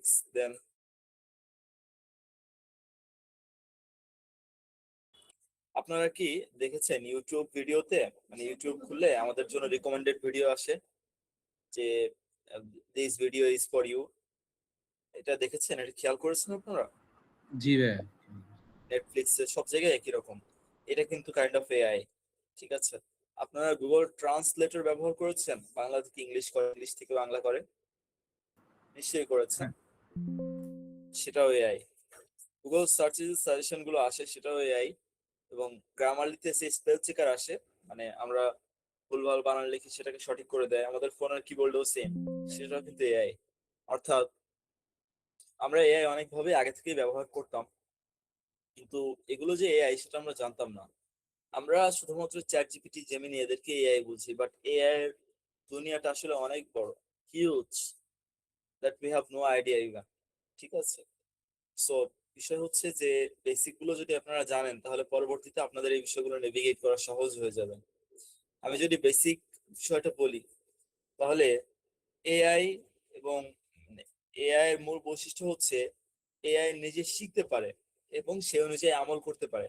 Netflix, then আপনারা কি দেখেছেন ইউটিউব ভিডিওতে, মানে ইউটিউব খুললে আমাদের জন্য রিকমেন্ডেড ভিডিও আসে যে this video is for you? এটা দেখেছেন? এটা খেয়াল করেছেন আপনারা? জি ভাইয়া। নেটফ্লিক্সে সব জায়গায় একই রকম। এটা কিন্তু কাইন্ড অফ এআই, ঠিক আছে? আপনারা গুগল ট্রান্সলেটর ব্যবহার করেছেন? বাংলা থেকে ইংলিশ করে, ইংলিশ থেকে বাংলা করে, নিশ্চয়ই করেছেন। হ্যাঁ। সেটাও এআই। গুগল সার্চে যে সাজেশন গুলো আসে সেটাও এআই। এবং গ্রামারলিতে যে স্পেল চেকার আসে, মানে আমরা ভুলভাল বানান লিখি সেটাকে সঠিক করে দেয়, আমাদের ফোনের কিবোর্ডেও সেম, সেটাও কিন্তু এআই। অর্থাৎ আমরা এআই অনেক ভাবে আগে থেকেই ব্যবহার করতাম, কিন্তু এগুলো যে এআই সেটা আমরা জানতাম না। আমরা শুধুমাত্র চ্যাট জিপিটি, জেমিনি এদেরকে এআই বুঝি, বাট এআই এর দুনিয়াটা আসলে অনেক বড়, huge, that we have no idea even. ঠিক আছে? সো বিষয় হচ্ছে যে বেসিক গুলো যদি আপনারা জানেন তাহলে পরবর্তীতে আপনাদের এই বিষয়গুলো নেভিগেট করা সহজ হয়ে যাবে। আমি যদি বেসিক বিষয়টা বলি তাহলে এআই এবং এআই এর মূল বৈশিষ্ট্য হচ্ছে এআই নিজে শিখতে পারে এবং সে অনুযায়ী আমল করতে পারে।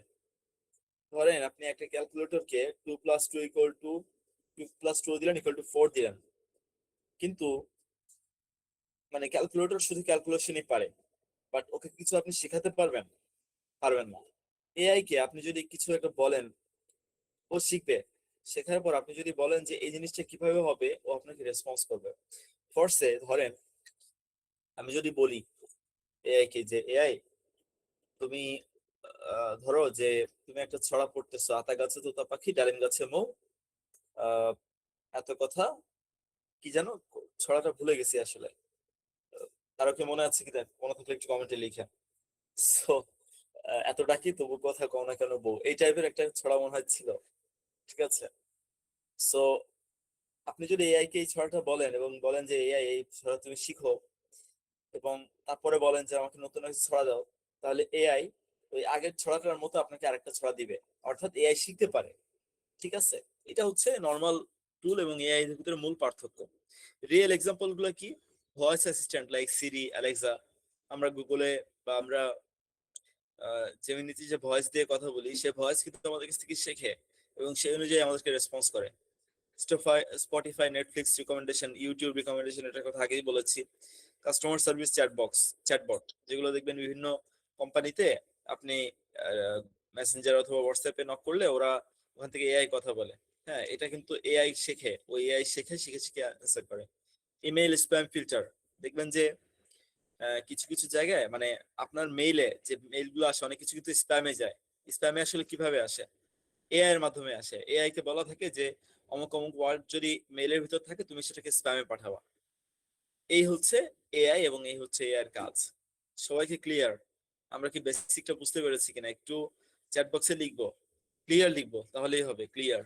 ধরেন আপনি একটা ক্যালকুলেটরকে 2+2 দিলেন =4 দিলেন, কিন্তু মানে ক্যালকুলেটর শুধু ক্যালকুলেশনই পারে, বাট ওকে কিছু আপনি শেখাতে পারবেন? পারবেন না। এআই কে আপনি যদি কিছু একটা বলেন, ও শিখবে। শেখার পর আপনি যদি বলেন যে এই জিনিসটা কিভাবে হবে, ও আপনাকে রেসপন্স করবে। ফরসে ধরেন আমি যদি বলি এআই কে যে এআই তুমি ধরো যে তুমি একটা ছড়া পড়তেছো, আতা গাছে তোতা পাখি, ডালিম গাছে মৌ, আহ এত কথা, কি জানো ছড়াটা ভুলে গেছি আসলে। কারো কি মনে আছে কি? দেখ মনে থাকলে একটু কমেন্টে লিখে। সো এতটা কি তবু কথা কও না কেন বউ, এই টাইপের একটা ছড়া মনে হয় ছিল। ঠিক আছে? সো আপনি যদি এআই কে এই ছড়াটা বলেন এবং বলেন যে এআই এই ছড়া তুমি শিখো, এবং তারপরে বলেন যে আমাকে নতুন একটা ছড়া দাও, তাহলে এআই ওই আগের ছড়াটার মতো আপনাকে আরেকটা ছড়া দিবে। অর্থাৎ এআই শিখতে পারে। ঠিক আছে? এটা হচ্ছে নর্মাল টুল এবং এআই এর ভিতরে মূল পার্থক্য। রিয়েল এক্সাম্পল গুলো কি? ভয়েস অ্যাসিস্ট্যান্ট লাইক সিরি, অ্যালেক্সা। আমরা গুগলে বা আমরা জেমিনিতে যে ভয়েস দিয়ে কথা বলি, সে ভয়েস কিন্তু আমাদের কাছ থেকে শেখে এবং সেই অনুযায়ী আমাদেরকে রেসপন্স করে। Spotify, Netflix recommendation, YouTube recommendation, এটার কথা আগেই বলেছি। কাস্টমার সার্ভিস চ্যাটবট, যেগুলো দেখবেন বিভিন্ন কোম্পানিতে আপনি মেসেঞ্জার অথবা হোয়াটসঅ্যাপে নক করলে ওরা ওখান থেকে এআই কথা বলে। হ্যাঁ, এটা কিন্তু এআই শেখে, ওই এআই শেখে, শিখে শিখে অ্যান্সার করে। ইমেইল স্প্যাম ফিল্টার, দেখবেন যে কিছু কিছু জায়গায় মানে আপনার মেইলে যে মেইল গুলো আসে অনেক কিছু কিন্তু স্প্যামে যায়। স্প্যামে আসলে কিভাবে আসে? এআই এর মাধ্যমে আসে। এআই কে বলা থাকে যে অমুক অমুক ওয়ার্ড যদি মেইলের ভিতর থাকে তুমি সেটাকে স্প্যামে পাঠাবা। এই হচ্ছে এআই এবং এই হচ্ছে এআই এর কাজ। সবাইকে ক্লিয়ার? আমরা কি বেসিকটা বুঝতে পেরেছি কিনা? একটু চ্যাট বক্সে লিখবো, ক্লিয়ার লিখবো, তাহলেই হবে ক্লিয়ার।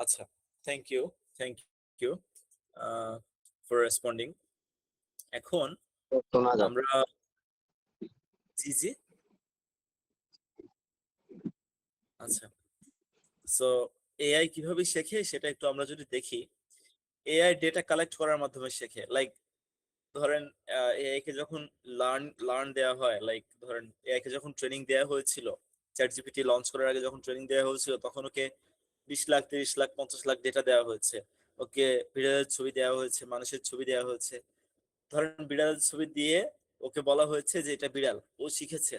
আচ্ছা, thank you, thank you for responding. এখন শোনা যাবে। আমরা, জি জি, আচ্ছা। সো এআই কিভাবে শেখে সেটা একটু আমরা যদি দেখি, এআই ডেটা কালেক্ট করার মাধ্যমে শেখে। লাইক ধরেন এআই কে যখন লার্ন লার্ন দেওয়া হয়, লাইক ধরেন এআই কে যখন ট্রেনিং দেওয়া হয়েছিল, চ্যাট জিপিটি লঞ্চ করার আগে যখন ট্রেনিং দেওয়া হয়েছিল, তখন ওকে 20 লাখ, 30 লাখ, 50 লাখ ডেটা দেওয়া হয়েছে। ওকে বিড়ালের ছবি দেওয়া হয়েছে, মানুষের ছবি দেওয়া হয়েছে। ধরেন বিড়ালের ছবি দিয়ে ওকে বলা হয়েছে যে এটা বিড়াল, ও শিখেছে।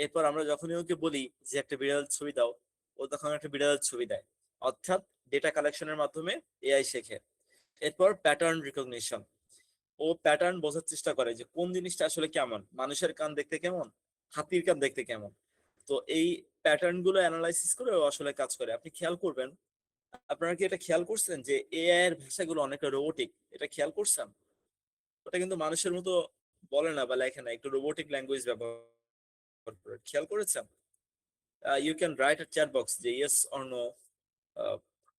এরপর আমরা যখনই ওকে বলি যে একটা বিড়াল ছবি দাও, ও তখন একটা বিড়ালের ছবি দেয়। অর্থাৎ ডেটা কালেকশনের মাধ্যমে এআই শেখে। এরপর প্যাটার্ন রিকগনিশন, ও প্যাটার্ন বোঝার চেষ্টা করে যে কোন জিনিসটা আসলে কেমন, মানুষের কান দেখতে কেমন, হাতির কান দেখতে কেমন। তো এই প্যাটার্ন গুলো অ্যানালাইসিস করে ও আসলে কাজ করে। আপনি খেয়াল করবেন, আপনারা কি এটা খেয়াল করছেন যে এআই এর ভাষাগুলো অনেকটা রোবোটিক? এটা খেয়াল করছেন? ওটা কিন্তু মানুষের মতো বলে না বা লেখে না, একটু রোবোটিক ল্যাঙ্গুয়েজ ব্যবহার করে। খেয়াল করেছেন? You can write a chat box যে yes or no,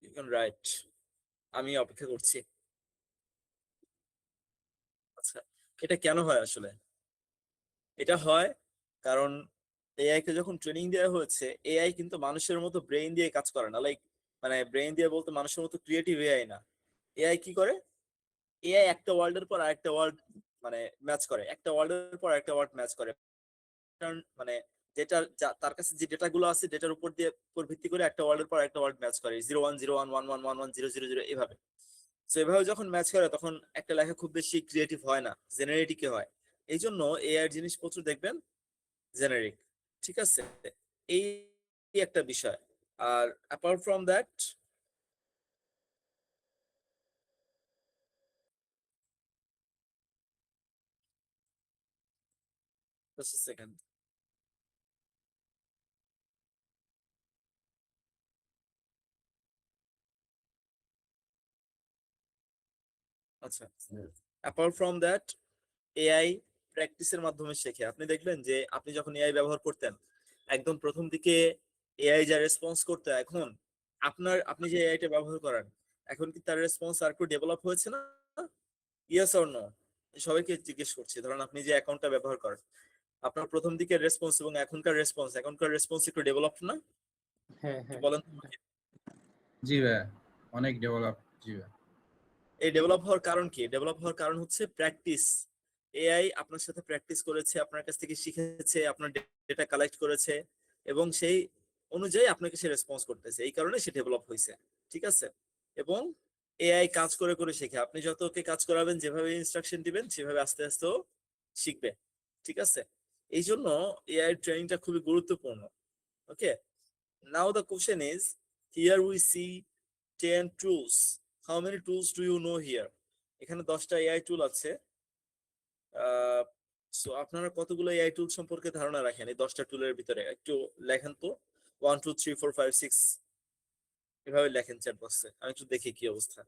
you can write. আমি অপেক্ষা করছি। আচ্ছা, এটা কেন হয় আসলে? এটা হয় কারণ এআই কে যখন ট্রেনিং দেওয়া হয়েছে, এআই কিন্তু মানুষের মতো ব্রেইন দিয়ে কাজ করে না। লাইক, মানে ব্রেইন দিয়ে বলতে মানুষের মতো ক্রিয়েটিভ এআই না। এআই কি করে? এআই একটা ওয়ার্ল্ডের পর আরেকটা ওয়ার্ল্ড মানে ম্যাচ করে, একটা ওয়ার্ল্ডের পর একটা ওয়ার্ল্ড ম্যাচ করে। কারণ মানে যেটা তার কাছে যে ডেটা গুলো আছে, ডেটার উপর ভিত্তি করে একটা ওয়ার্ল্ডের পর একটা ওয়ার্ল্ড ম্যাচ করে, 0 1 0 1 1 1 1 1 0 0 0 এভাবে। তো এভাবে যখন ম্যাচ করে তখন একটা লেখা খুব বেশি ক্রিয়েটিভ হয় না, জেনারেটিক হয়। এই জন্য এআই এর জিনিসপত্র দেখবেন জেনারিক। ঠিক আছে, এই একটা বিষয়। আর apart from that, just second. আচ্ছা, অ্যাপার্ট ফ্রম দ্যাট, এআই প্র্যাকটিসের মাধ্যমে শেখে। আপনি দেখবেন যে আপনি যখন এআই ব্যবহার করতেন, একদম প্রথম দিকে এআই যা রেসপন্স করতে, এখন আপনি যে এআইটা ব্যবহার করেন, এখন কি তার রেসপন্স আর একটু ডেভেলপ হয়েছে না? Yes or no? সবাইকে জিজ্ঞেস করছি, ধরুন আপনি যে অ্যাকাউন্টটা ব্যবহার করেন, আপনার প্রথম দিকের রেসপন্স এবং এখনকার রেসপন্স একটু ডেভেলপ না? হ্যাঁ একটু হ্যাঁ। বলেন তো আমাকে। জি ভাইয়া, অনেক ডেভেলপ। জি ভাইয়া। এই ডেভেলপ হওয়ার কারণ কি? ডেভেলপ হওয়ার কারণ হচ্ছে প্র্যাকটিস। এআই আপনার সাথে প্র্যাকটিস করেছে, আপনার কাছ থেকে শিখেছে, আপনার ডেটা কালেক্ট করেছে, এবং সেই অনুযায়ী আপনাকে সে রেসপন্স করতেছে, এই কারণে সে ডেভেলপ হয়েছে। ঠিক আছে? এবং এআই কাজ করে করে শেখে। আপনি যত ওকে কাজ করাবেন, যেভাবে ইনস্ট্রাকশন দিবেন, সেভাবে আস্তে আস্তে ও শিখবে। ঠিক আছে? এই জন্য এআই ট্রেনিংটা খুবই গুরুত্বপূর্ণ। Okay, now the question is, here we see 10 tools, how many tools do you know here? এখানে 10টা এআই টুল আছে। সো আপনারা কতগুলো এআই টুল সম্পর্কে ধারণা রাখেন এই 10টা টুলের ভিতরে? একটু লেখেন তো। 1 2 3 4 5 6 এভাবে লেখেন চ্যাট বক্সে, আমি একটু দেখি কি অবস্থা।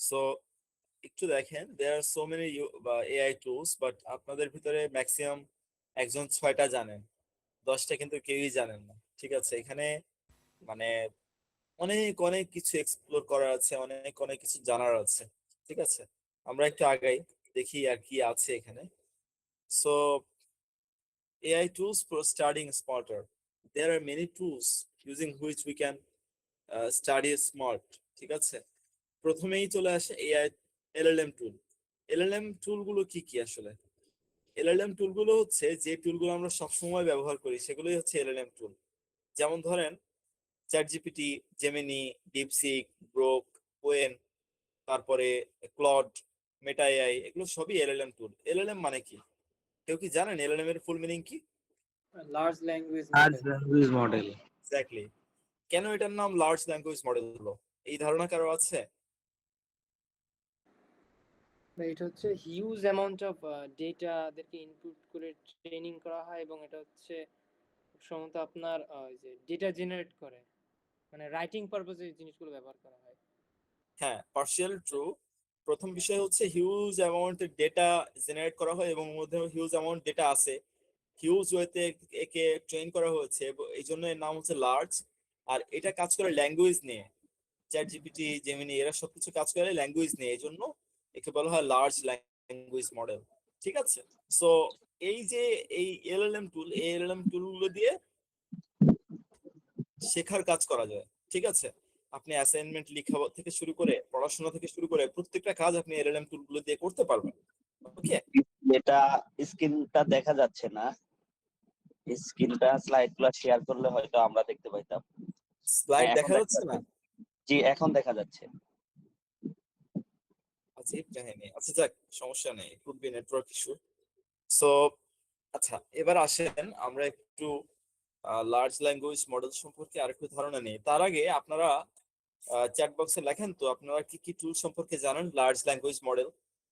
সো একটু দেখেন, there are so many AI tools, but আপনাদের ভিতরে ম্যাক্সিমাম একজন 6টা জানেন, 10টা কিন্তু কেউই জানেন না। ঠিক আছে? এখানে মানে অনেক অনেক কিছু এক্সপ্লোর করার আছে, অনেক অনেক কিছু জানার আছে। ঠিক আছে, আমরা একটু আগাই, দেখি আর কি আছে এখানে। So AI tools for studying smarter. There are many tools using which we can study smart. ঠিক আছে, প্রথমেই চলে আসে এআই এলএলএম টুল। এলএলএম টুল গুলো কি কি আসলে? এলএলএম টুল গুলো হচ্ছে যে টুলগুলো আমরা সবসময় ব্যবহার করি, সেগুলোই হচ্ছে এলএলএম টুল। যেমন ধরেন chat GPT, Gemini, DeepSeek, Grok, Qwen, তারপরে ক্লড, মেটা এআই, এগুলো সবই এলএলএম টুল। এলএলএম মানে কি? কেউ কি জানেন এলএলএম এর ফুল মিনিং কি? Large language large model. Language model. Exactly. কেন এটার নাম লার্জ ল্যাঙ্গুয়েজ মডেল হলো? এই ধারণা কারো আছে? এটা হচ্ছে হিউজ অ্যামাউন্ট অফ ডেটা দেরকে ইনপুট করে ট্রেনিং করা হয় এবং এটা হচ্ছে সম্ভবত আপনার যে ডেটা জেনারেট করে, মানে রাইটিং পারপোজে এই জিনিসগুলো ব্যবহার করা হয়। হ্যাঁ, পার্শিয়াল ট্রু। প্রথম বিষয় হচ্ছে হিউজ অ্যামাউন্টের ডেটা জেনারেট করা হয় এবং মধ্যে হিউজ অ্যামাউন্ট ডেটা আছে, হিউজ ওয়েতে একে ট্রেন করা হয়েছে এই জন্য এর নাম হচ্ছে লার্জ। আর এটা কাজ করে ল্যাঙ্গুয়েজ নিয়ে, চ্যাট জিপিটি, জেমিনি এরা সবকিছু কাজ করে ল্যাঙ্গুয়েজ নিয়ে, এই জন্য একে বলা হয় লার্জ ল্যাঙ্গুয়েজ মডেল। ঠিক আছে? সো এই যে এই এলএলএম টুল, এই এলএলএম টুল গুলো দিয়ে শেখার কাজ করা যায়। ঠিক আছে? আপনি অ্যাসাইনমেন্ট লেখা থেকে শুরু করে পড়াশোনা থেকে শুরু করে প্রত্যেকটা কাজ আপনি এলএলএম টুল গুলো দিয়ে করতে পারবেন। ওকে, এটা স্ক্রিনটা দেখা যাচ্ছে না, স্ক্রিনটা স্লাইড গুলো শেয়ার করলে হয়তো আমরা দেখতে পাইতাম। স্লাইড হ্যাঁ, এখন দেখা যাচ্ছে না? জি এখন দেখা যাচ্ছে। আচ্ছা, এই কাহিনী। আচ্ছা যাক, সমস্যা নেই, could be network issue. So আচ্ছা, এবার আসেন আমরা একটু লার্জ ল্যাঙ্গুয়েজ মডেল সম্পর্কে আরেকটু ধারণা নিই। তার আগে আপনারা চ্যাট বক্সে লেখেন তো আপনারা কি কি টুল সম্পর্কে জানেন লার্জ ল্যাঙ্গুয়েজ মডেল।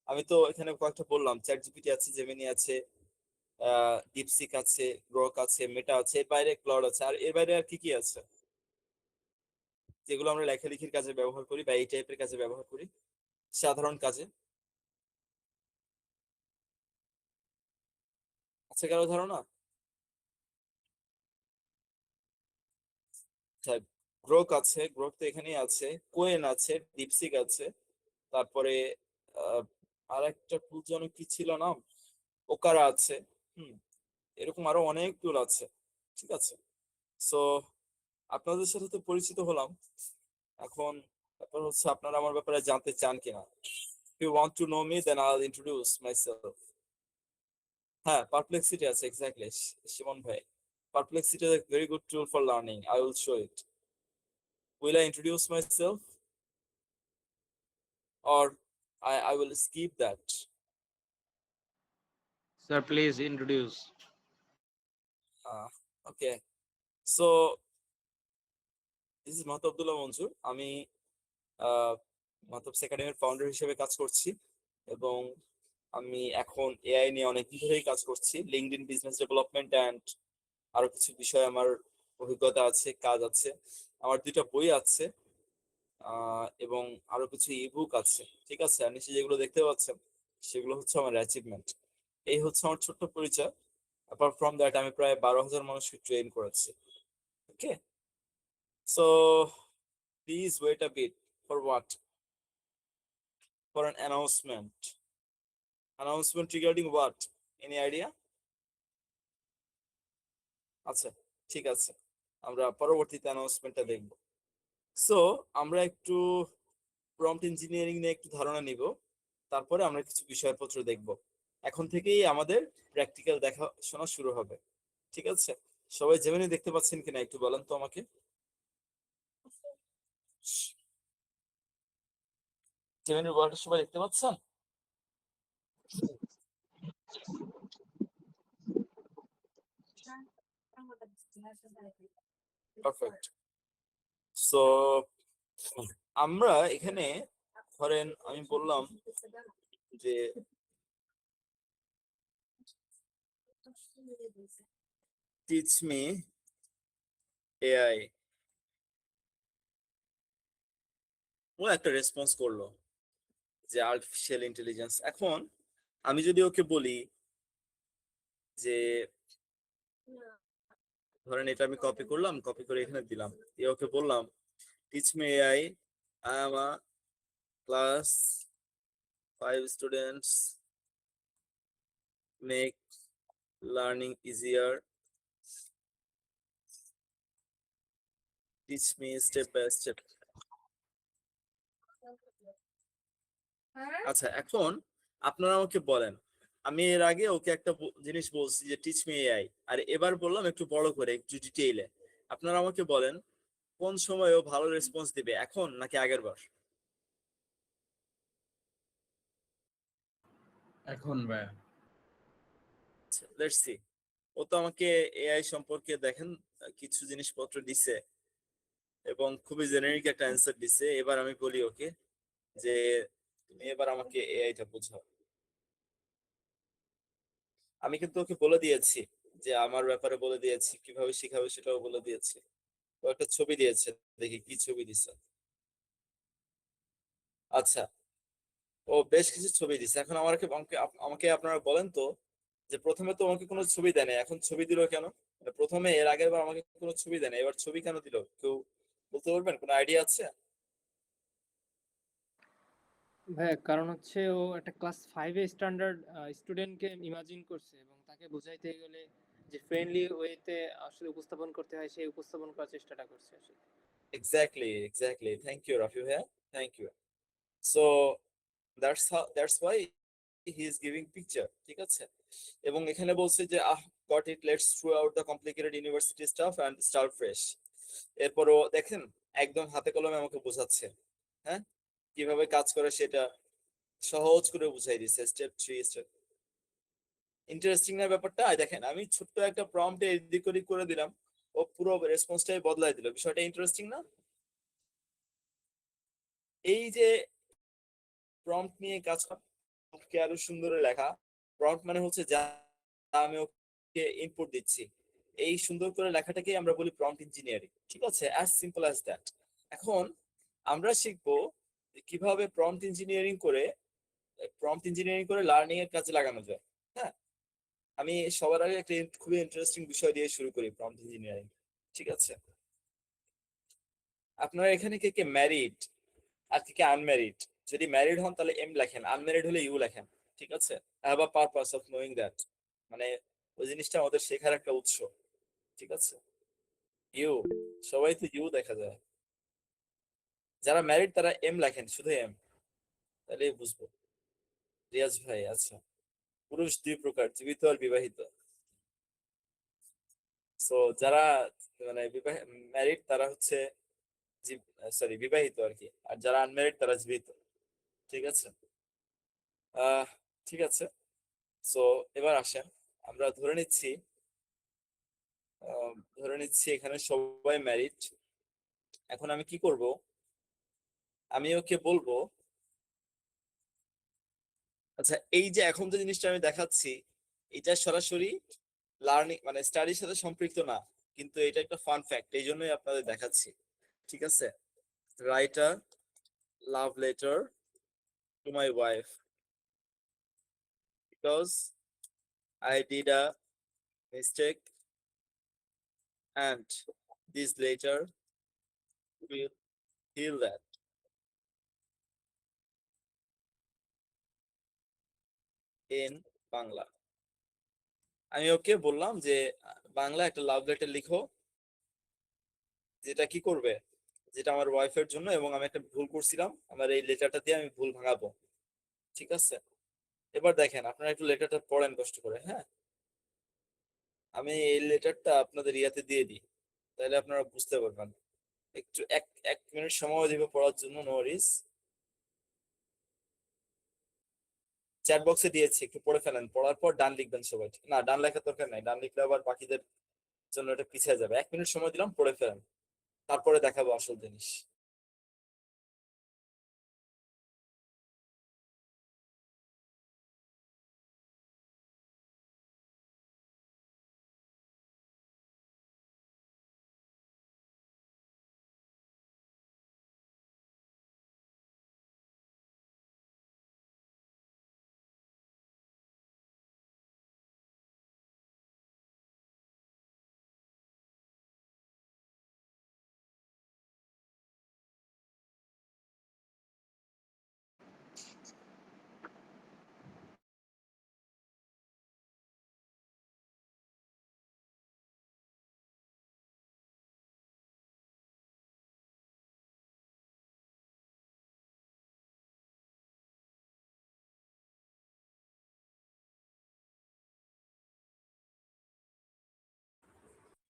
আমি তো এখানে কয়েকটা বললাম, চ্যাট জিপিটি আছে, জেমিনি আছে, ডিপসিক আছে, গ্রক আছে, মেটা আছে, এর বাইরে ক্লাউড আছে। আর এর বাইরে আর কি কি আছে যেগুলো আমরা লেখালেখির কাজে ব্যবহার করি বা এই টাইপের কাজে ব্যবহার করি, সাধারণ কাজে? আছে কারো ধারণা? আচ্ছা, গ্রোক আছে, গ্রোক তো এখানেই আছে, কোয়েন আছে, ডিপসিক আছে, তারপরে আহ আরেকটা টুল যেন কি ছিল নাম, ওকারা আছে। হুম, এরকম আরো অনেক টুল আছে। ঠিক আছে? সো আপনাদের সাথে তো পরিচিত হলাম। এখন ব্যাপার হচ্ছে আপনারা আমার ব্যাপারে জানতে চান কিনা। If you want to know me, then I'll introduce myself. হ্যাঁ, পারপ্লেক্সিটি আছে, এক্স্যাক্টলি শিমন ভাই। Perplexity is a very good tool for learning. I will show it. Will I introduce myself or I will skip that? Sir, please introduce. Okay. So this is Mahtab Abdullah মঞ্জুর। আমি মাহতাবস একাডেমির founder হিসেবে কাজ করছি এবং আমি এখন এআই নিয়ে অনেক দিন ধরেই কাজ করছি। লিঙ্কডইন বিজনেস ডেভেলপমেন্ট অ্যান্ড আরো কিছু বিষয়ে আমার অভিজ্ঞতা আছে, কাজ আছে। আমার 2টা বই আছে এবং আরো কিছু ইবুক আছে। ঠিক আছে? আর নিচে যেগুলো দেখতে পাচ্ছেন সেগুলো হচ্ছে আমার অ্যাচিভমেন্ট। এই হচ্ছে আমার ছোট্ট পরিচয়। অ্যাপার্ট ফ্রম দ্যাট আমি প্রায় 12,000 মানুষকে ট্রেন করেছি। Okay, so please wait a bit. For what? For an announcement. Announcement regarding what? Any idea? আচ্ছা, ঠিক আছে, আমরা পরবর্তীতে অ্যানাউন্সমেন্টটা দেখব। সো আমরা একটু প্রম্পট ইঞ্জিনিয়ারিং নিয়ে একটু ধারণা নিব, তারপরে আমরা কিছু বিষয়পত্র দেখব। এখন থেকেই আমাদের প্র্যাকটিক্যাল দেখাশোনা শুরু হবে। ঠিক আছে? সবাই জেমিনি দেখতে পাচ্ছেন কিনা একটু বলেন তো আমাকে। জেমিনির ওয়ার্ডটা সবাই দেখতে পাচ্ছেন? পারফেক্ট। সো আমরা এখানে ধরেন আমি বললাম যে টিচ মি এআই, ও একটা রেসপন্স করলো যে আর্টিফিশিয়াল ইন্টেলিজেন্স। এখন আমি যদি ওকে বলি যে ধরেন এটা আমি কপি করলাম, কপি করে এখানে দিলাম, দিয়ে ওকে বললাম teach me AI, I am a class 5 students, make learning easier, teach me step by step. আচ্ছা, এখন আপনারা আমাকে বলেন, আমি এর আগে ওকে একটা জিনিস বলছি যে টিচ মি এআই, আর এবার বললাম একটু বড় করে, একটু ডিটেইলে। আপনারা আমাকে বলেন কোন সময় ও ভালো রেসপন্স দিবে, এখন নাকি আগের বার? এখন ভাইয়া। Let's see. ও তো আমাকে এআই সম্পর্কে দেখেন কিছু জিনিসপত্র দিছে, এবং খুবই জেনারিক একটা অ্যান্সার দিছে। এবার আমি বলি ওকে যে তুমি এবার আমাকে এআইটা বোঝাও। আমি কিন্তু ওকে বলে দিয়েছি যে আমার ব্যাপারে বলে দিয়েছি, কিভাবে শিখাবে সেটাও বলে দিয়েছি। ও একটা ছবি দিয়েছে, দেখি কি ছবি দিছে। আচ্ছা, ও বেশ কিছু ছবি দিছে। এখন আমাকে আমাকে আমাকে আপনারা বলেন তো যে প্রথমে তো আমাকে কোনো ছবি দেয় না, এখন ছবি দিল কেন? মানে প্রথমে এর আগের বার আমাকে কোনো ছবি দেয় না, এবার ছবি কেন দিল? কেউ বলতে পারবেন? কোনো আইডিয়া আছে? ভাইয়া কারণ হচ্ছে ও একটা ক্লাস 5 এ স্ট্যান্ডার্ড স্টুডেন্টকে ইমাজিন করছে এবং তাকে বোঝাইতে গেলে যে ফ্রেন্ডলি ওয়েতে আসলে উপস্থাপন করতে হয় সেই উপস্থাপন করার চেষ্টাটা করছে আসলে। এক্স্যাক্টলি, থ্যাংক ইউ রাফি ভাইয়া, thank you. So that's why he is giving picture, ঠিক আছে? এবং এখানে বলছে যে got it, let's throw out the complicated university stuff and start fresh. এরপরও দেখেন একদম হাতে কলমে আমাকে বোঝাচ্ছে, হ্যাঁ, কিভাবে কাজ করে সেটা সহজ করে বুঝাই দিচ্ছে, স্টেপ 3 স্টেপ। ইন্টারেস্টিং না ব্যাপারটা? দেখেন আমি ছোট্ট একটা প্রম্পটে এদিক ওদিক করে দিলাম, ও পুরো রেসপন্সটাই বদলাই দিল। বিষয়টা ইন্টারেস্টিং না? এই যে প্রম্পট নিয়ে কাজ কে আরো সুন্দর লেখা। প্রম্পট মানে হচ্ছে যা আমি ওকে ইনপুট দিচ্ছি, এই সুন্দর করে লেখাটাকে আমরা বলি প্রম্পট ইঞ্জিনিয়ারিং, ঠিক আছে? As simple as that. এখন আমরা শিখবো যে কিভাবে প্রম্পট ইঞ্জিনিয়ারিং করে লার্নিং এর কাজে লাগানো যায়। হ্যাঁ, আমি সবার আগে একটা খুবই ইন্টারেস্টিং বিষয় দিয়ে শুরু করি, প্রম্পট ইঞ্জিনিয়ারিং, ঠিক আছে? আপনারা এখানে কে কে ম্যারিড আর কে কে আনম্যারিড? যদি ম্যারিড হন তাহলে এম লেখেন, আনম্যারিড হলে ইউ লেখেন, ঠিক আছে? I have a purpose of knowing that, মানে ওই জিনিসটা আমাদের শেখার একটা উৎস, ঠিক আছে? ইউ, সবাই তো ইউ দেখা যায়। যারা ম্যারিড তারা এম লেখেন, শুধু এম, তাহলে বুঝবো। রিয়াজ ভাই, আচ্ছা। পুরুষ দুই প্রকার, জীবিত আর বিবাহিত। সো যারা মানে ম্যারিড তারা হচ্ছে সরি বিবাহিত আর কি, আর যারা আনম্যারিড তারা জীবিত, ঠিক আছে? আহ ঠিক আছে। সো এবার আসেন, আমরা ধরে নিচ্ছি এখানে সবাই ম্যারিড। এখন আমি কি করব? আমি ওকে বলবো, আচ্ছা এই যে এখন যে জিনিসটা আমি দেখাচ্ছি, এটা সরাসরি লার্নিং মানে স্টাডির সাথে সম্পৃক্ত না, কিন্তু এটা একটা ফান ফ্যাক্ট, এই জন্যই আপনাদের দেখাচ্ছি, ঠিক আছে? Write a love letter to my wife because I did a mistake and this letter will heal that in Bangla. আমি ওকে বললাম যে বাংলা একটা লাভ লেটার লিখো, যেটা কি করবে, যেটা আমার ওয়াইফের জন্য, এবং আমি একটা ভুল করছিলাম, আমার এই লেটারটা দিয়ে আমি ভুল ভাঙাবো, ঠিক আছে? এবার দেখেন আপনারা একটু লেটারটা পড়েন কষ্ট করে, হ্যাঁ? আমি এই লেটারটা আপনাদের ইয়াতে দিয়ে দিই, তাহলে আপনারা বুঝতে পারবেন। একটু এক এক মিনিট সময় দিব পড়ার জন্য, নো ওয়ারিস। চ্যাট বক্সে দিয়েছি, একটু পড়ে ফেলেন, পড়ার পর ডান লিখবেন সবাই। না, ডান লেখার দরকার নাই, ডান লিখলে আবার বাকিদের জন্য এটা পিছিয়ে যাবে। 1 মিনিট সময় দিলাম, পড়ে ফেলেন, তারপরে দেখাবো আসল জিনিস।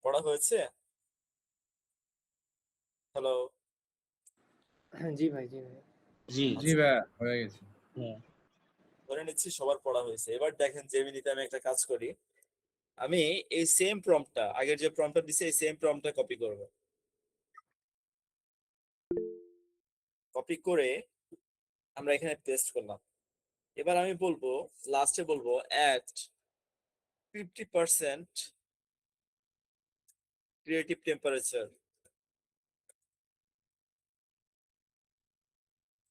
পড়া হয়েছে? হ্যালো? জি ভাই, জি ভাই। জি জি ভাইয়া হয়ে গেছে। হ্যাঁ। ধরে নিচ্ছি সবার পড়া হয়েছে। এবার দেখেন জেমিনিতে আমি একটা কাজ করি, আমি এই সেম প্রম্পটটা, আগের যে প্রম্পটটা দিছি এই সেম প্রম্পটটা কপি করব। কপি করে আমরা এখানে পেস্ট করলাম। এবার আমি বলবো, লাস্টে বলবো at 50% ক্রিয়েটিভ টেম্পারেচার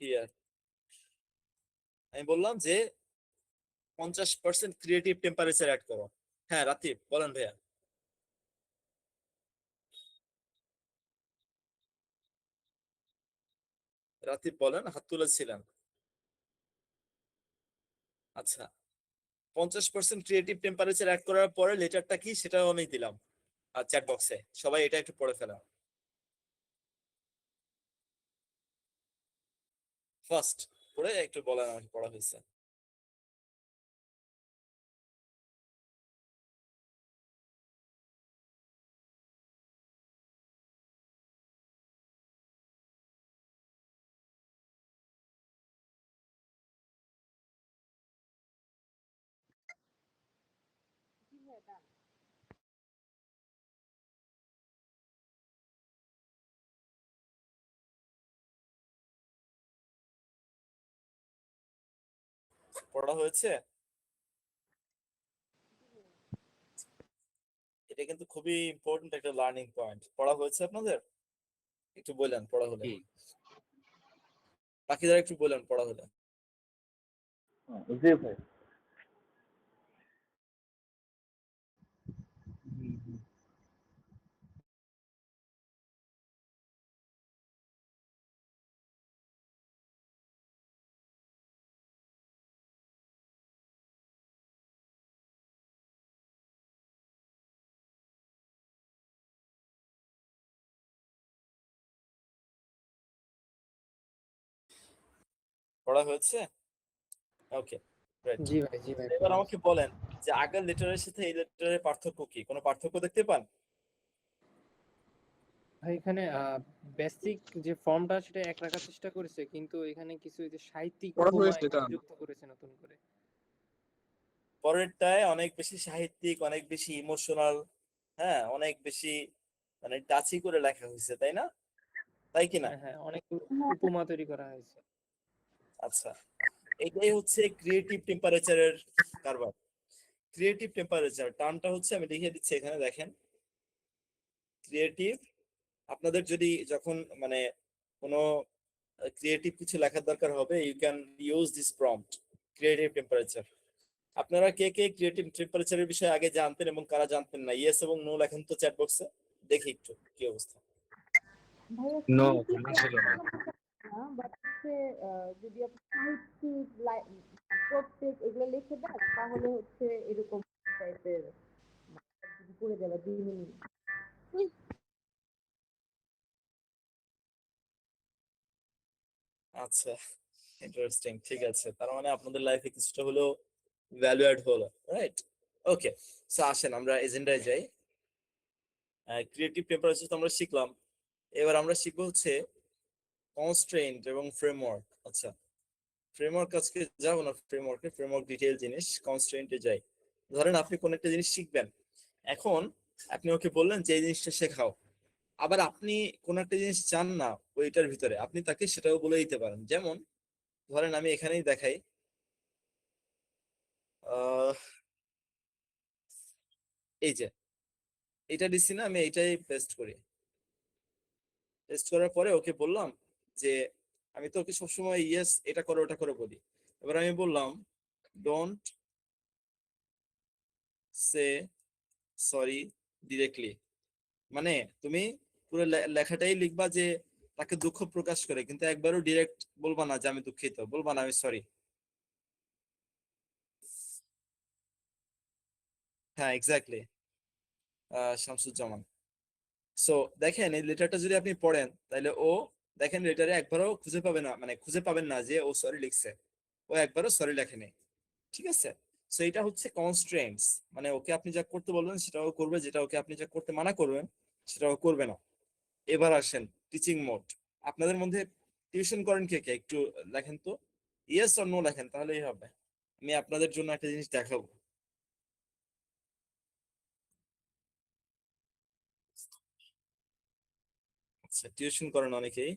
হিয়ার। আমি বললাম যে 50% ক্রিয়েটিভ টেম্পারেচার অ্যাড করো। হ্যাঁ রাতিব বলেন ভাইয়া। রাতিব বলেন, হাত তুলেছিলেন। আচ্ছা, 50% ক্রিয়েটিভ টেম্পারেচার অ্যাড করার পরে লেটারটা কি সেটাও আমি দিলাম আর চ্যাট বক্সে, সবাই এটা একটু পড়ে ফেলা। ফার্স্ট পড়ে একটু বলেন আমাকে পড়া হয়েছে। পড়া হয়েছে? এটা কিন্তু খুবই ইম্পর্টেন্ট একটা লার্নিং পয়েন্ট। পড়া হয়েছে আপনাদের? একটু বললেন পড়া হলে। বাকিরা একটু বললেন পড়া হলে। জি ভাই। পড়া হয়েছে? ওকে, রাইট। জি ভাই, জি ভাই, এবার আমাকে বলেন যে আগের লেটারের সাথে এই লেটারের পার্থক্য কি? কোনো পার্থক্য দেখতে পান? ভাই এখানে বেসিক যে ফর্মটা সেটা এক রাখার চেষ্টা করেছে, কিন্তু এখানে কিছু এই যে সাহিত্যিক পড়া উপমা হয়েছে এখানে কারণ যুক্ত করেছে নতুন করে। পরেরটায় অনেক বেশি সাহিত্যিক, অনেক বেশি ইমোশনাল, হ্যাঁ অনেক বেশি মানে টাচি করে লেখা হয়েছে, তাই না? তাই কি না? হ্যাঁ হ্যাঁ, অনেক উপমা তৈরি করা হয়েছে। আচ্ছা, এটাই হচ্ছে ক্রিয়েটিভ টেম্পারেচারের কারবার। ক্রিয়েটিভ টেম্পারেচার টার্মটা হচ্ছে, আমি লিখে দিচ্ছি এখানে দেখেন। ক্রিয়েটিভ, আপনাদের যদি যখন মানে কোনো ক্রিয়েটিভ কিছু লেখার দরকার হবে, you can use this prompt creative temperature. আপনারা কে কে ক্রিয়েটিভ টেম্পারেচারের বিষয়ে আগে জানতেন এবং কারা জানতেন না? ইয়েস এবং নো লেখেন তো চ্যাট বক্সে, দেখি একটু কি অবস্থা। ভাইয়া নো সাহিত্যিক জানা ছিল না। না, বাট হচ্ছে যদি আপনি সাহিত্যিক প্রত্যেক এগুলো লিখে দেন তাহলে হচ্ছে এরকম টাইপের পড়ে যাবে 2 মিনিট। আচ্ছা, ইন্টারেস্টিং। ঠিক আছে, তার মানে আপনাদের লাইফে কিছুটা হলেও ভ্যালু অ্যাড হলো, রাইট? ওকে, সো আসেন আমরা এজেন্ডায় যাই। ক্রিয়েটিভ টেম্পারেচার তো আমরা শিখলাম। এবার আমরা শিখবো হচ্ছে কনস্ট্রেইন্ট এবং ফ্রেমওয়ার্ক। আচ্ছা, ফ্রেমওয়ার্ক আজকে যাবো না, ফ্রেমওয়ার্ক ডিটেইল জিনিস, কনস্ট্রেইন্টে যাই। ধরেন আপনি কোন একটা জিনিস শিখবেন, এখন আপনি ওকে বললেন যে এই জিনিসটা শেখাও। আবার আপনি কোন একটা জিনিস চান না ওইটার ভিতরে, আপনি তাকে সেটাও বলে দিতে পারেন। যেমন ধরেন আমি এখানেই দেখাই, আহ এই যে এটা দিচ্ছি না, আমি এইটাই পেস্ট করি। পেস্ট করার পরে ওকে বললাম যে, আমি তো ওকে সবসময় ইয়েস এটা করো ওটা করো বলি। এবার আমি বললাম ডোন্ট সে সরি ডিরেক্টলি, মানে তুমি পুরো লেখাটাই লিখবা যে তাকে দুঃখ প্রকাশ করে, কিন্তু একবারও ডিরেক্ট বলবা না যে আমি দুঃখিত, বলবা না আমি সরি। হ্যাঁ এক্স্যাক্টলি, শামসুজ্জামান। সো দেখেন এই লেটারটা যদি আপনি পড়েন তাহলে ও, দেখেন লেটারে একবারও খুঁজে পাবে না, মানে খুঁজে পাবেন না যে ও সরি লিখছে। ও একবারও সরি লেখেনি, ঠিক আছে? সো এটা হচ্ছে কনস্ট্রেন্টস, মানে ওকে আপনি যা করতে বলবেন সেটাও করবে, যেটা ওকে আপনি যা করতে মানা করবেন সেটাও করবে না। এবার আসেন টিচিং মোড। আপনাদের মধ্যে টিউশন করেন কে কে একটু লেখেন তো, ইয়েস অর নো লেখেন তাহলেই হবে। আমি আপনাদের জন্য একটা জিনিস দেখাবো। আচ্ছা, টিউশন করেন অনেকেই।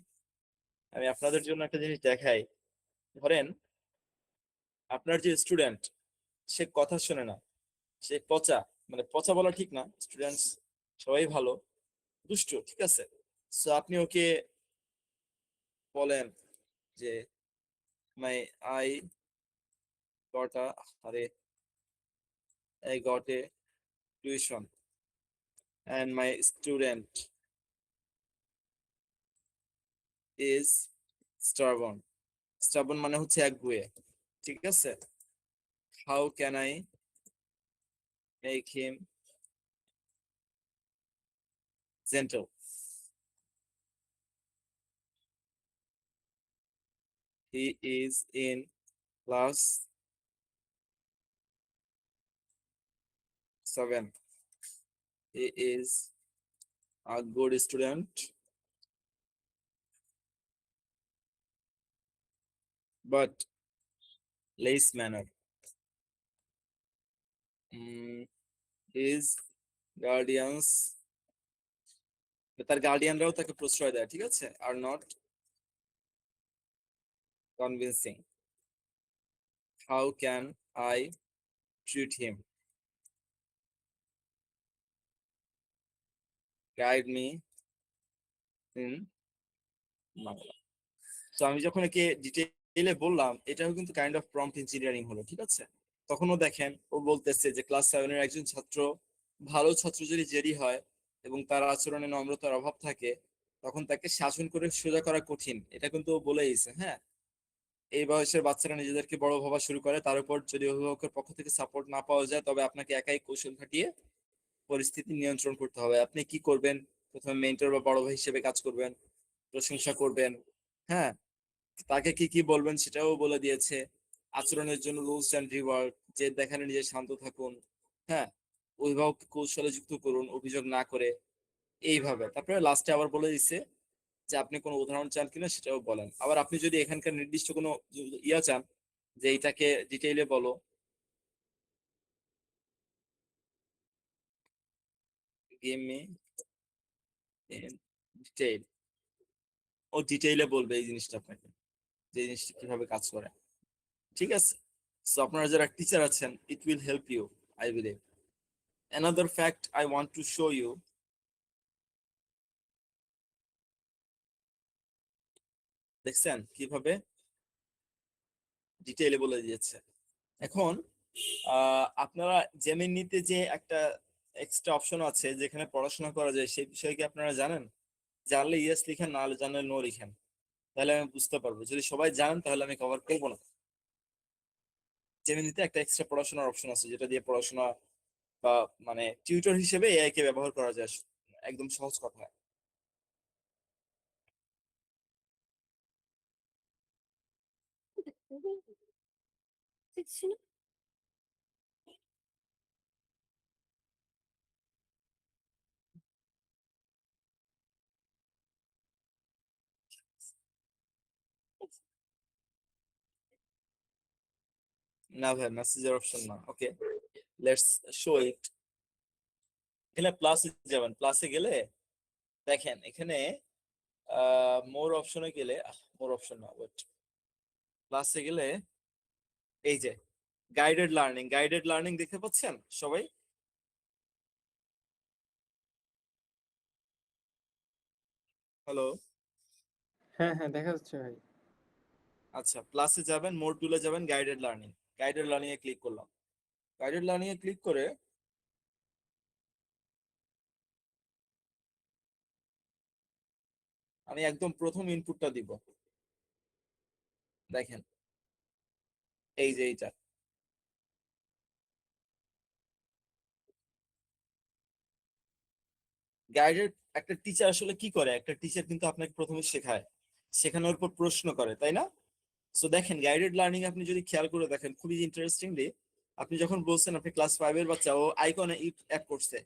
আমি আপনাদের জন্য একটা জিনিস দেখাই। ধরেন আপনার যে স্টুডেন্ট, সে কথা শোনে না, সে পচা, মানে পচা বলা ঠিক না, স্টুডেন্টস সবাই ভালো, দুষ্ট, ঠিক আছে। সো আপনি ওকে বলেন যে মাই আই গট আ আরে I got a tuition and my student is stubborn. Stubborn মানে হচ্ছে একগুঁয়ে, ঠিক আছে। How can I make him gentle? He is in class 7. He is a good student, but less manner. His guardians, তার গার্ডিয়ানরাও তাকে প্রশ্রয় দেয়, ঠিক আছে, are not convincing. How can I treat him? Guide me in Bangla. তো আমি যখন একে ডিটেইলে বললাম, এটাও কিন্তু কাইন্ড অফ প্রম্পট ইঞ্জিনিয়ারিং হলো, ঠিক আছে। তখনও দেখেন ও বলতেছে যে ক্লাস 7-এর একজন ছাত্র, ভালো ছাত্র যদি জেদি হয় এবং তার আচরণে নম্রতার অভাব থাকে, তখন তাকে শাসন করে সোজা করা কঠিন, এটা কিন্তু ও বলেইছে। হ্যাঁ, এই বয়সের বাচ্চারা নিজেদেরকে বড় ভাবা শুরু করে, তার উপর যদি অভিভাবকের পক্ষ থেকে সাপোর্ট না পাওয়া যায়, তবে আপনাকে একাই কৌশল খাটিয়ে পরিস্থিতি নিয়ন্ত্রণ করতে হবে। আপনি কি করবেন? প্রথমে মেন্টর বা বড় ভাই হিসেবে কাজ করবেন, প্রশংসা করবেন, হ্যাঁ, তাকে কি কি বলবেন সেটাও বলে দিয়েছে। আচরণের জন্য রুলস এন্ড রিওয়ার্ড, যে দেখানে নিজে শান্ত থাকুন, হ্যাঁ, অভিভাবককে কৌশলে যুক্ত করুন অভিযোগ না করে, এইভাবে। তারপরে লাস্টে আবার বলে দিচ্ছে যে আপনি কোনো উদাহরণ চান কিনা সেটাও বলেন। আবার আপনি যদি এখানকার নির্দিষ্ট কোনো ইয়া চান যে এইটাকে ডিটেইলে বলো, গিভ মি ইন ডিটেইল, ও ডিটেইলে বলবে এই জিনিসটা আপনাকে, যে এই জিনিসটা কিভাবে কাজ করে, ঠিক আছে। সো আপনারা যারা টিচার আছেন, it will help you, I believe. Another fact I want to show you, দেখছেন কিভাবে ডিটেইলে বলে দিয়েছে। এখন আপনারা জেমিনিতে যে একটা এক্সট্রা অপশন আছে যেখানে পড়াশোনা করা যায়, সেই বিষয়ে কি আপনারা জানেন? জানলে ইয়েস লিখেন, না জানলে নো লিখেন, তাহলে আমি বুঝতে পারবো। যদি সবাই জানেন তাহলে আমি কভার করবো না। জেমিনিতে একটা এক্সট্রা পড়াশোনার অপশন আছে যেটা দিয়ে পড়াশোনা বা মানে টিউটর হিসেবে এআই কে ব্যবহার করা যায়, একদম সহজ কথা। না ভাই, মেসেজের অপশন না। ওকে, লেটস শো ইট। এখানে প্লাসে যাবেন, প্লাসে গেলে দেখেন এখানে মোর অপশনে গেলে, মোর অপশন না, ওয়েট, প্লাসে গেলে এই যে গাইডেড লার্নিং, গাইডেড লার্নিং দেখতে পাচ্ছেন সবাই? হ্যালো, হ্যাঁ হ্যাঁ, দেখা যাচ্ছে ভাই। আচ্ছা, প্লাসে যাবেন, মোর টুলে যাবেন, গাইডেড লার্নিং, গাইডেড লার্নিং এ ক্লিক করলাম। গাইডেড লার্নিং এ ক্লিক করে আমি একদম প্রথম ইনপুটটা দিব, দেখেন এই যে এইটা। গাইডেড, একটা টিচার আসলে কি করে, একটা টিচার কিন্তু আপনাকে প্রথমে শেখায়, শেখানোর পর প্রশ্ন করে, তাই না? সো দেখেন গাইডেড লার্নিং আপনি যদি খেয়াল করে দেখেন, খুবই ইন্টারেস্টিংলি, আপনি যখন বলছেন আপনি ক্লাস 5-এর বাচ্চা, ও আইকনে অ্যাড করছে,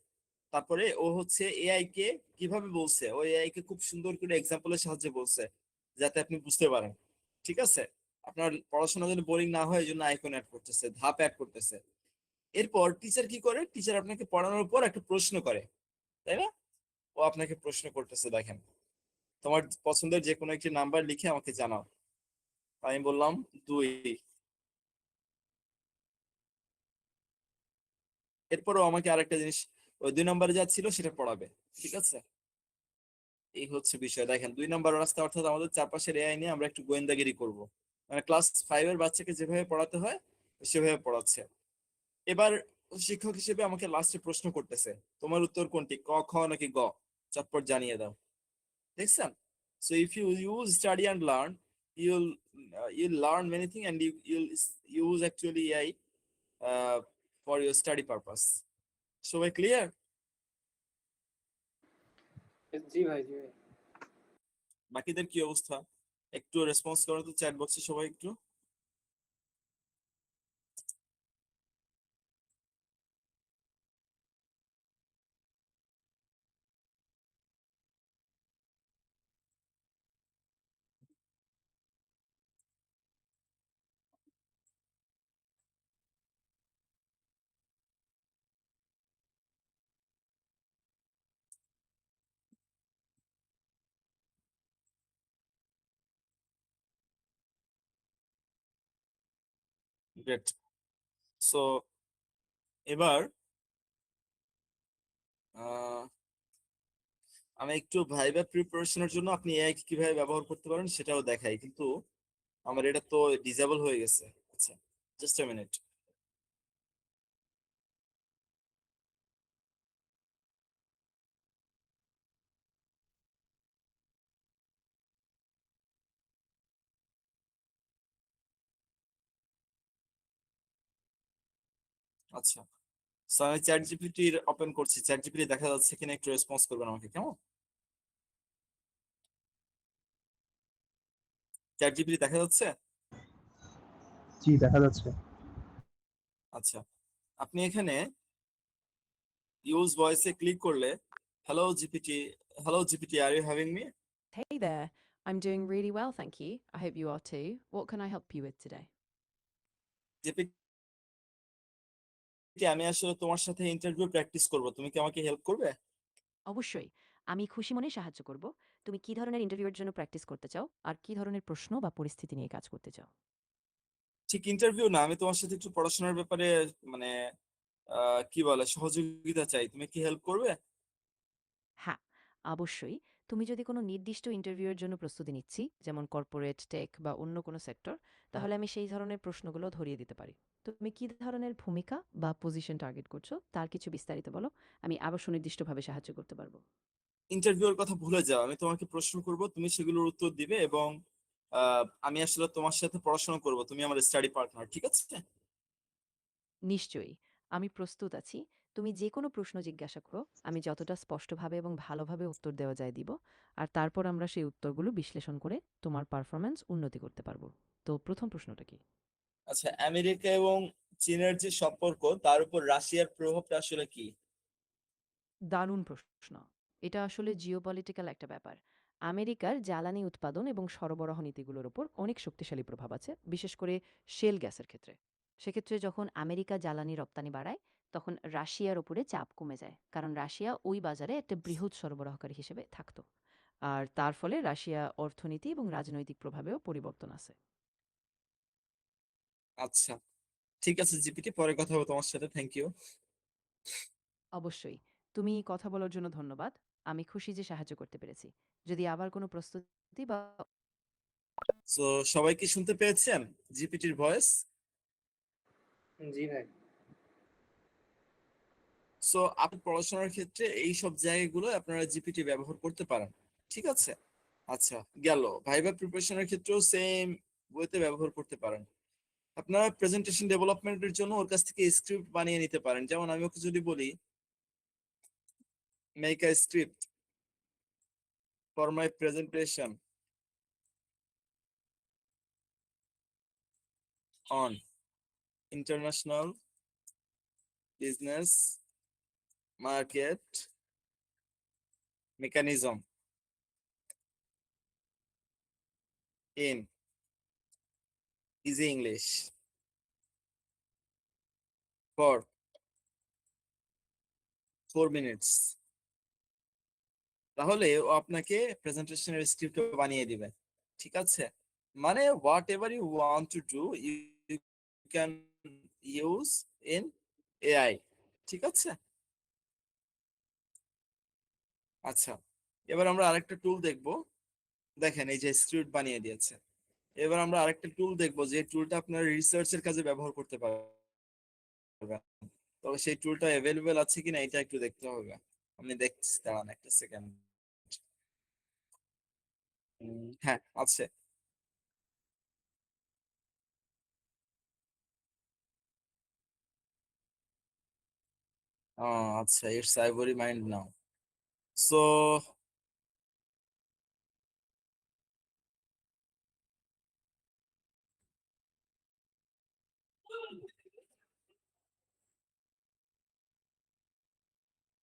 তারপরে ও হচ্ছে এআই কে কিভাবে বলছে, ও এআই কে খুব সুন্দর করে এক্সাম্পলের সাহায্যে বলছে যাতে আপনি বুঝতে পারেন, ঠিক আছে। আপনার পড়াশোনা যেন বোরিং না হয় এই জন্য আইকন অ্যাড করতেছে, ধাপ অ্যাড করতেছে। এরপর টিচার কি করে, টিচার আপনাকে পড়ানোর পর একটা প্রশ্ন করে, তাই না? ও আপনাকে প্রশ্ন করতেছে, দেখেন তোমার পছন্দের যে কোনো একটি নাম্বার লিখে আমাকে জানাও। আমি বললাম 2। এরপরও আমাকে আরেকটা জিনিস, ওই 2 নম্বরে যা ছিল সেটা পড়াবে, ঠিক আছে? এই হচ্ছে বিষয়। দেখেন 2 নম্বর রাস্তা, অর্থাৎ আমাদের চারপাশের এআই নিয়ে আমরা একটু গোয়েন্দাগিরি করব। মানে ক্লাস 5-এর বাচ্চাকে যেভাবে পড়াতে হয় সেভাবে পড়াচ্ছে। এবার শিক্ষক হিসেবে আমাকে লাস্টে প্রশ্ন করতেছে, তোমার উত্তর কোনটি, ক, খ নাকি গ? চটপট জানিয়ে দাও। দেখছেন? So if you use study and learn, you'll you'll learn many things, and you'll use actually AI for your study purpose. সবাই ক্লিয়ার? জি ভাই, জি ভাই। বাকিদের কি অবস্থা? একটু রেসপন্স করো তো চ্যাট বক্সে সবাই একটু। গ্রেট। সো এবার আহ, আমি একটু ভাইবা প্রিপারেশনের জন্য আপনি এআই কিভাবে ব্যবহার করতে পারেন সেটাও দেখাই, কিন্তু আমার এটা তো ডিসেবল হয়ে গেছে। আচ্ছা, জাস্ট আ মিনিট। আচ্ছা, সো আমি চ্যাট জিপিটি ওপেন করছি, চ্যাট জিপিটি দেখা যাচ্ছে কিনা একটু রেসপন্স করবেন আমাকে, কেমন? চ্যাট জিপিটি দেখা যাচ্ছে? জি দেখা যাচ্ছে। আচ্ছা, আপনি এখানে ইউজ ভয়েসে ক্লিক করলে, hello GPT, hello GPT, are you having me? Hey there. I'm doing really well, thank you. I hope you are too. What can I help you with today? GPT, আমি আসলে তোমার সাথে interview practice করব, তুমি কি আমাকে help করবে? অবশ্যই। আমি খুশি মনে সাহায্য করব। তুমি কি ধরনের ইন্টারভিউয়ের জন্য প্র্যাকটিস করতে চাও আর কি ধরনের প্রশ্ন বা পরিস্থিতি নিয়ে কাজ করতে চাও? ঠিক ইন্টারভিউ না, আমি তোমার সাথে একটু পড়াশোনার ব্যাপারে মানে কি বলে সহযোগিতা চাই, তুমি কি হেল্প করবে? হ্যাঁ, অবশ্যই। তুমি যদি কোনো নির্দিষ্ট ইন্টারভিউয়ের জন্য প্রস্তুতি নিচ্ছি, যেমন কর্পোরেট, টেক বা অন্য কোনো সেক্টর, তাহলে আমি সেই ধরনের প্রশ্নগুলো ধরিয়ে দিতে পারি। তুমি কি ধরনের ভূমিকা বা পজিশন টার্গেট করছো তার কিছু বিস্তারিত বলো। আমি আবার সুনির্দিষ্টভাবে সাহায্য করতে পারবো। ইন্টারভিউর কথা ভুলে যাও, আমি তোমাকে প্রশ্ন করব, তুমি সেগুলোর উত্তর দিবে, এবং আমি আসলে তোমার সাথে পড়াশোনা করব, তুমি আমার স্টাডি পার্টনার, ঠিক আছে? নিশ্চয়ই। আমি প্রস্তুত আছি। তুমি যে কোনো প্রশ্ন জিজ্ঞাসা করো। আমি যতটা স্পষ্টভাবে এবং ভালোভাবে উত্তর দেওয়া যায় দিব। আর তারপর আমরা সেই উত্তরগুলো বিশ্লেষণ করে তোমার পারফরম্যান্স উন্নতি করতে পারবো। তো প্রথম প্রশ্নটা কি? আচ্ছা, আমেরিকা এবং চীনের যে সম্পর্ক, তার উপর রাশিয়ার প্রভাবটা আসলে কি? দারুণ প্রশ্ন। এটা আসলে জিওপলিটিক্যাল একটা ব্যাপার। আমেরিকার জ্বালানি উৎপাদন এবং সরবরাহ নীতিগুলোর উপর অনেক শক্তিশালী প্রভাব আছে, বিশেষ করে শেল গ্যাসের ক্ষেত্রে। সেক্ষেত্রে যখন আমেরিকা জ্বালানি রপ্তানি বাড়ায়, তখন রাশিয়ার উপরে চাপ কমে যায়, কারণ রাশিয়া ওই বাজারে একটা বৃহৎ সরবরাহকারী হিসেবে থাকতো। আর তার ফলে রাশিয়া অর্থনীতি এবং রাজনৈতিক প্রভাবেও পরিবর্তন আছে। আচ্ছা, ঠিক আছে জিপিটি, পরে কথা হবে তোমার সাথে, থ্যাংক ইউ। অবশ্যই। তুমি কথা বলার জন্য ধন্যবাদ। আমি খুশি যে সাহায্য করতে পেরেছি। যদি আবার কোনো প্রস্তুতি বা সো সবাই কি শুনতে পেয়েছেন জিপিটির ভয়েস? জি ভাই। সো আপনি পড়াশোনার ক্ষেত্রে এই সব জায়গাগুলো আপনারা জিপিটি ব্যবহার করতে পারেন, ঠিক আছে? আচ্ছা, গেল ভাইবা প্রিপারেশনের ক্ষেত্রেও সেম ওয়েতে ব্যবহার করতে পারেন। আপনারা প্রেজেন্টেশন ডেভেলপমেন্টের জন্য ওর কাছ থেকে স্ক্রিপ্ট বানিয়ে নিতে পারেন। যেমন আমি ওকে যদি বলি, make a script for my presentation on international business market mechanism in easy English for 4 minutes, তাহলে ও আপনাকে প্রেজেন্টেশনের স্ক্রিপ্ট বানিয়ে দিবে। ঠিক আছে, মানে whatever you want to do you can use in AI. ঠিক আছে, আচ্ছা এবার আমরা আরেকটা টুল দেখব। দেখেন এই যে স্ক্রিপ্ট বানিয়ে দিয়েছে। এবার আমরা আরেকটা টুল দেখবো যে টুলটা আপনার রিসার্চের কাজে ব্যবহার করতে পারবেন। তবে সেই টুলটা অ্যাভেলেবেল আছে কিনা এটা একটু দেখতে হবে। আমি দেখছি, দাঁড়ান একটা সেকেন্ড। হ্যাঁ আছে। আচ্ছা, it's ivory mind now. So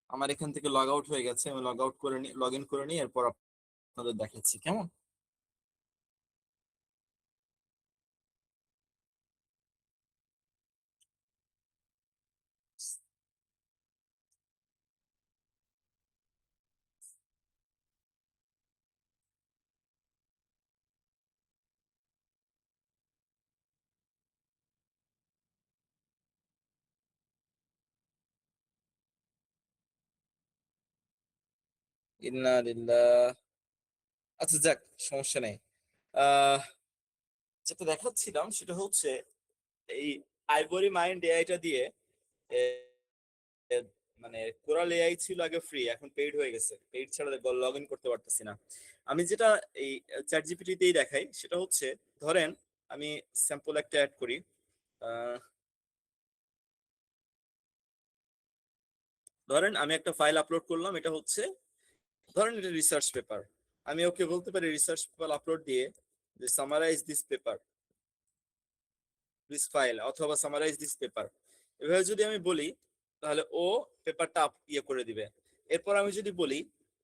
আমার এখান থেকে লগ আউট হয়ে গেছে, আমি লগ আউট করে নি, লগ ইন করে নিই, এরপর আপনাদের দেখাচ্ছি কেমন। ইন্না লিল্লাহ। আচ্ছা যাক, সমস্যা নেই। আহ যেটা দেখাচ্ছিলাম সেটা হচ্ছে এই আইভরি মাইন্ড এআইটা দিয়ে এ, এ, মানে কোরাল এআই ছিল আগে ফ্রি, এখন পেইড হয়ে গেছে। পেইড ছাড়া লগ ইন করতে পারতেছি না। আমি যেটা এই চ্যাট জিপিটিতেই দেখাই সেটা হচ্ছে, ধরেন আমি স্যাম্পল একটা অ্যাড করি। আহ, ধরেন আমি একটা ফাইল আপলোড করলাম, এটা হচ্ছে ধরেন এটা রিসার্চ পেপার। আমি ওকে বলতে পারি রিসার্চ পেপার আপলোড দিয়ে যে summarise this paper, this file, অথবা সামারাইজ দিস পেপার। এভাবে যদি আমি বলি তাহলে ও পেপারটা ইয়ে করে দিবে। এরপর আমি যদি বলি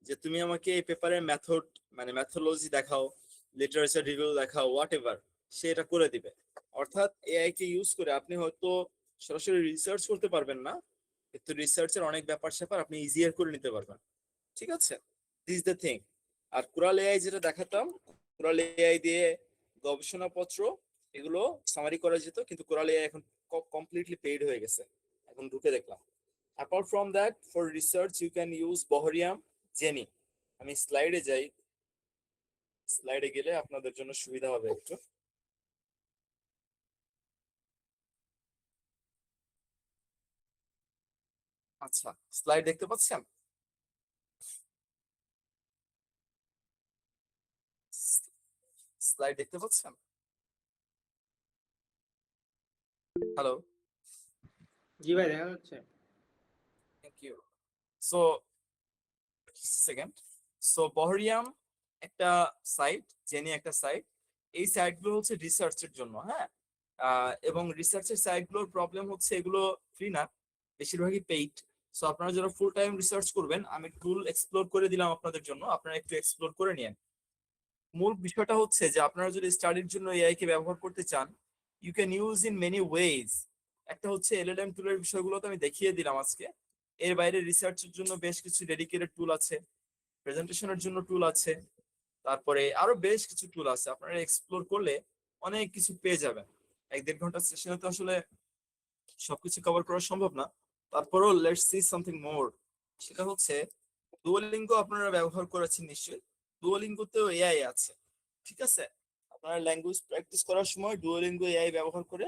যে তুমি আমাকে এই পেপারের মেথড মানে মেথোলজি দেখাও, লিটারেচার রিভিউ দেখাও, হোয়াট এভার, সে এটা করে দিবে। অর্থাৎ এআই কে ইউজ করে আপনি হয়তো সরাসরি রিসার্চ করতে পারবেন না, কিন্তু রিসার্চের অনেক ব্যাপার স্যাপার আপনি ইজিয়ার করে নিতে পারবেন। ঠিক আছে, দিস দ্য থিং। আর কোরাল এআই যেটা দেখাতাম, কোরাল এআই দিয়ে গবেষণাপত্র এগুলো সামারি করা যেত, কিন্তু কোরাল এআই এখন কমপ্লিটলি পেইড হয়ে গেছে, এখন ঢুকে দেখলাম। Apart from that, for research you can use বহরিয়াম, জেনি। আমি স্লাইডে যাই, স্লাইডে গেলে আপনাদের জন্য সুবিধা হবে একটু। আচ্ছা, স্লাইড দেখতে পাচ্ছেন? স্লাইড দেখতে পাচ্ছেন? হ্যালো, জি ভাই, দেখা যাচ্ছে। Thank you. So second, so বহরিয়াম একটা সাইট, জেনি একটা সাইট। এই সাইটগুলো হচ্ছে রিসার্চের জন্য, হ্যাঁ। এবং রিসার্চের সাইটগুলোর প্রবলেম হচ্ছে এগুলো ফ্রি না, বেশিরভাগই পেইড। সো আপনারা যারা ফুল টাইম রিসার্চ করবেন, আমি টুল এক্সপ্লোর করে দিলাম আপনাদের জন্য, আপনারা একটু এক্সপ্লোর করে নিন। মূল বিষয়টা হচ্ছে যে আপনারা যদি স্টাডির জন্য এআই কে ব্যবহার করতে চান, you can use in many ways. একটা হচ্ছে এলএলএম টুলের বিষয়গুলো তো আমি দেখিয়ে দিলাম আজকে। এর বাইরে রিসার্চের জন্য বেশ কিছু ডেডিকেটেড টুল আছে, প্রেজেন্টেশনের জন্য টুল আছে, তারপরে আরো বেশ কিছু টুল আছে। আপনারা এক্সপ্লোর করলে অনেক কিছু পেয়ে যাবেন। 1-1.5 ঘন্টা সেশনে তো আসলে সবকিছু কভার করা সম্ভব না, তারপরেও লেটস সি সামথিং মোর। সেটা হচ্ছে ডুওলিঙ্গো আপনারা ব্যবহার করেছেন নিশ্চয়ই, ডুওলিঙ্গোতেও এআই আছে। ঠিক আছে, আপনারা ল্যাঙ্গুয়েজ প্র্যাকটিস করার সময় ডুওলিঙ্গো এআই ব্যবহার করে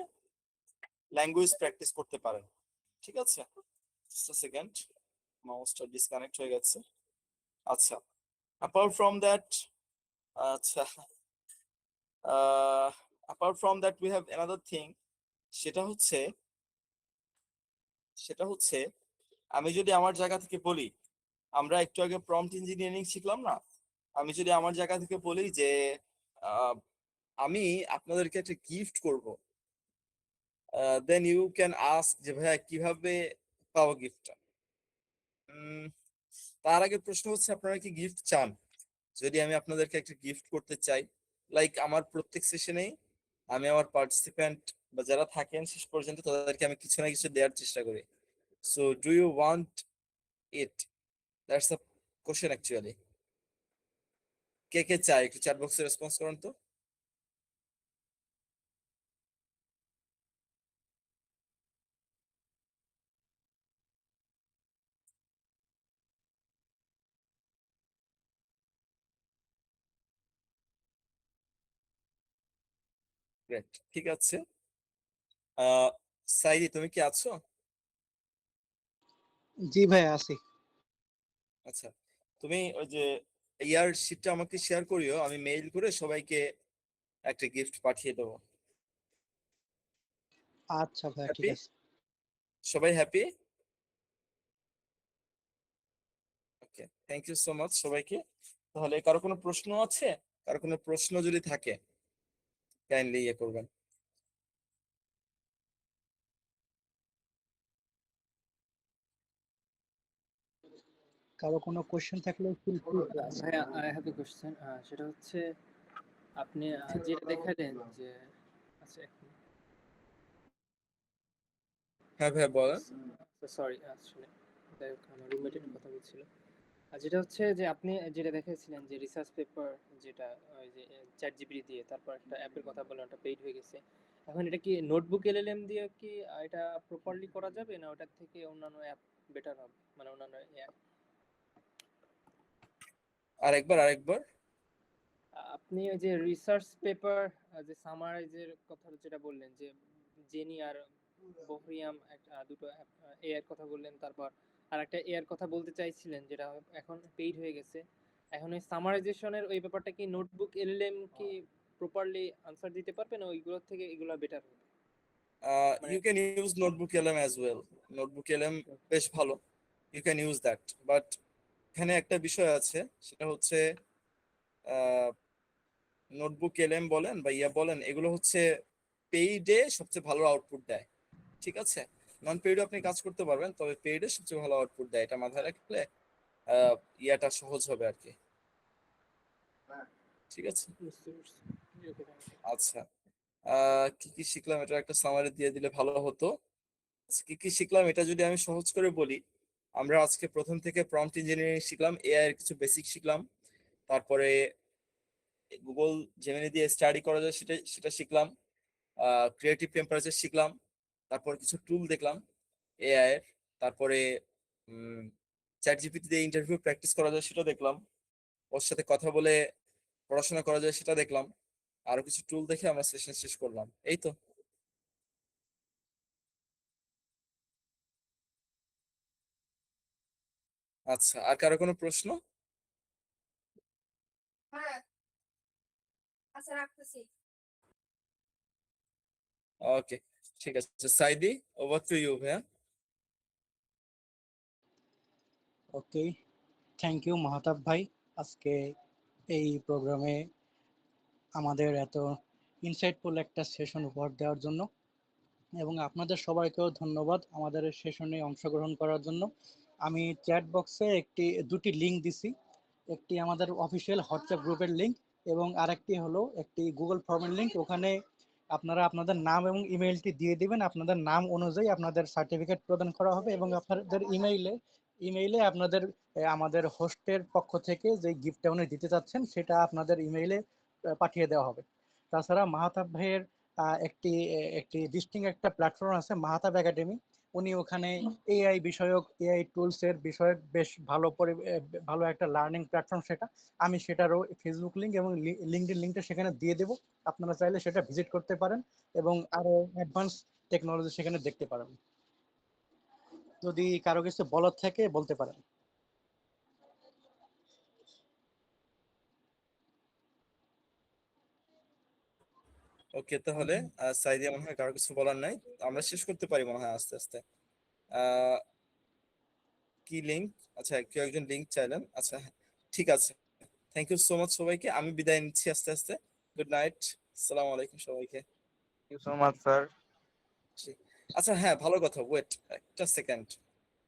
ল্যাঙ্গুয়েজ প্র্যাকটিস করতে পারেন। ঠিক আছে, সেকেন্ড, মাউসটা ডিসকানেক্ট হয়ে গেছে। আচ্ছা, অ্যাপার্ট ফ্রম দ্যাট, আচ্ছা apart from that we have another thing. সেটা হচ্ছে সেটা হচ্ছে আমি যদি আমার জায়গা থেকে বলি, আমরা একটু আগে প্রম্পট ইঞ্জিনিয়ারিং শিখলাম না, আমি যদি আমার জায়গা থেকে বলি যে আহ, আমি আপনাদেরকে একটা গিফট করব, দেন ইউ ক্যান আস্ক যে ভাইয়া কিভাবে পাবো গিফটটা। তার আগে প্রশ্ন হচ্ছে আপনারা কি গিফট চান? যদি আমি আপনাদেরকে একটা গিফট করতে চাই, লাইক আমার প্রত্যেক সেশনেই আমি আমার পার্টিসিপেন্ট বা যারা থাকেন শেষ পর্যন্ত তাদেরকে আমি কিছু না কিছু দেওয়ার চেষ্টা করি। So do you want it? That's a question actually. কে কে চায় একটু চ্যাট বক্সে রেসপন্স করুন তো। গ্রেট, ঠিক আছে। সাইদি তুমি কি আছো? জি ভাই আছি। আচ্ছা, তুমি ওই যে ইয়ার শিটটা আমাকে শেয়ার করিও, আমি মেইল করে সবাইকে একটা গিফট পাঠিয়ে দেবো। আচ্ছা ভাই ঠিক হ্যাপি? আছে। সবাই happy? Okay, thank you so much সবাইকে। তাহলে কারো কোনো প্রশ্ন আছে? কারো কোনো প্রশ্ন যদি থাকে কাইন্ডলি ইয়ে করবেন। কারো কোনো কোশ্চেন থাকলে ফিল ফ্রি টু আস্ক। ভাইয়া আই হ্যাভ এ কোশ্চেন, সেটা হচ্ছে আপনি যেটা দেখালেন যে আচ্ছা হ্যাঁ ভাই বলেন। সরি আসলে যাই হোক, আমার রুমমেট একটু কথা বলছিল। আর যেটা হচ্ছে যে আপনি যেটা দেখাইছিলেন যে রিসার্চ পেপার, যেটা ওই যে চ্যাট জিপিটি দিয়ে তারপর একটা অ্যাপের কথা বললেন, ওটা পেইড হয়ে গেছে। এখন এটা কি নোটবুক এলএলএম দিয়ে কি এটা প্রপারলি করা যাবে, না ওটার থেকে অন্যান্য অ্যাপ বেটার হবে, মানে অন্যান্য অ্যাপ? আরেকবার। আপনি ওই যে রিসার্চ পেপার, যে সামারাইজের কথা যেটা বললেন, যে জেনি আর বহরিয়াম দুটো এ এর কথা বললেন, তারপর আর একটা এ এর কথা বলতে চাইছিলেন যেটা এখন পেইড হয়ে গেছে। এখন ওই সামারাইজেশনের ওই ব্যাপারটা কি নোটবুক এলএলএম কি প্রপারলি আনসার দিতে পারবে, না ওইগুলোর থেকে এগুলো বেটার হবে? মানে you can use notebook LM as well. Notebook LM বেশ ভালো, you can use that. But এখানে একটা বিষয় আছে, সেটা হচ্ছে নোটবুক এলএম বলেন বা ইয়া বলেন, এগুলো হচ্ছে পেইডে সবচেয়ে ভালো আউটপুট দেয়, ঠিক আছে? নন পেইডে আপনি কাজ করতে পারবেন, তবে পেইডে সবচেয়ে ভালো আউটপুট দেয়, এটা মাথায় রাখলে ইয়াটা সহজ হবে আর কি। ঠিক আছে, বুঝতে পারছি। ওকে, থ্যাংক ইউ। আচ্ছা। কি কি শিখলাম এটা একটা সামারি দিয়ে দিলে ভালো হতো। আচ্ছা, কি কি শিখলাম এটা যদি আমি সহজ করে বলি, আমরা আজকে প্রথম থেকে প্রম্পট ইঞ্জিনিয়ারিং শিখলাম, এআই এর কিছু বেসিক শিখলাম, তারপরে গুগল জেমিনি দিয়ে স্টাডি করা যায় সেটা সেটা শিখলাম, ক্রিয়েটিভ টেম্পারেচার শিখলাম, তারপর কিছু টুল দেখলাম এআই এর, তারপরে চ্যাট জিপিটি দিয়ে ইন্টারভিউ প্র্যাকটিস করা যায় সেটা দেখলাম, ওর সাথে কথা বলে পড়াশোনা করা যায় সেটা দেখলাম, আরো কিছু টুল দেখে আমরা সেশন শেষ করলাম, এই তো। আচ্ছা, আর কারো কোনো প্রশ্ন? হ্যাঁ, আচ্ছা রাখতেছি। ওকে, ঠিক আছে। সাইদি, ওভার টু ইউ ভাইয়া। ওকে, থ্যাংক ইউ মাহতাব ভাই, আজকে এই প্রোগ্রামে আমাদের এত ইনসাইটফুল একটা সেশন উপহার দেওয়ার জন্য, এবং আপনাদের সবাইকেও ধন্যবাদ আমাদের এই সেশনে অংশগ্রহণ করার জন্য। আমি চ্যাট বক্সে দুটি লিংক দিছি, একটি আমাদের অফিসিয়াল হোয়াটসঅ্যাপ গ্রুপের লিংক এবং আরেকটি হলো একটি গুগল ফর্মের লিংক। ওখানে আপনারা আপনাদের নাম এবং ইমেইলটি দিয়ে দিবেন, আপনাদের নাম অনুযায়ী আপনাদের সার্টিফিকেট প্রদান করা হবে এবং আপনাদের ইমেইলে আপনাদের আমাদের হোস্টের পক্ষ থেকে যে গিফটটা উনি দিতে চাচ্ছেন সেটা আপনাদের ইমেইলে পাঠিয়ে দেওয়া হবে। তাছাড়া মাহতাব ভাইয়ের একটি একটি ডিস্টিং একটা প্ল্যাটফর্ম আছে মাহতাব একাডেমি, উনি ওখানে এআই টুলস এর বিষয়ক বেশ ভালো একটা লার্নিং প্ল্যাটফর্ম সেটা। আমি সেটারও ফেসবুক লিংক এবং লিঙ্কডইন লিঙ্কটা সেখানে দিয়ে দেবো, আপনারা চাইলে সেটা ভিজিট করতে পারেন এবং আরো অ্যাডভান্স টেকনোলজি সেখানে দেখতে পারেন। যদি কারো কিছু বলার থাকে বলতে পারেন। ওকে, তাহলে সাইদি মনে হয় কারো কিছু বলার নাই, আমরা শেষ করতে পারি মনে হয় আস্তে আস্তে। আহ কি লিংক? আচ্ছা, কেউ একজন লিংক চাইলেন, আচ্ছা হ্যাঁ, ঠিক আছে। থ্যাংক ইউ সো মাচ সবাইকে, আমি বিদায় নিচ্ছি আস্তে আস্তে। গুড নাইট, আসসালামু আলাইকুম সবাইকে। Thank you so much sir. আচ্ছা হ্যাঁ, ভালো কথা, ওয়েট একটা second,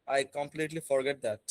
I completely forget that.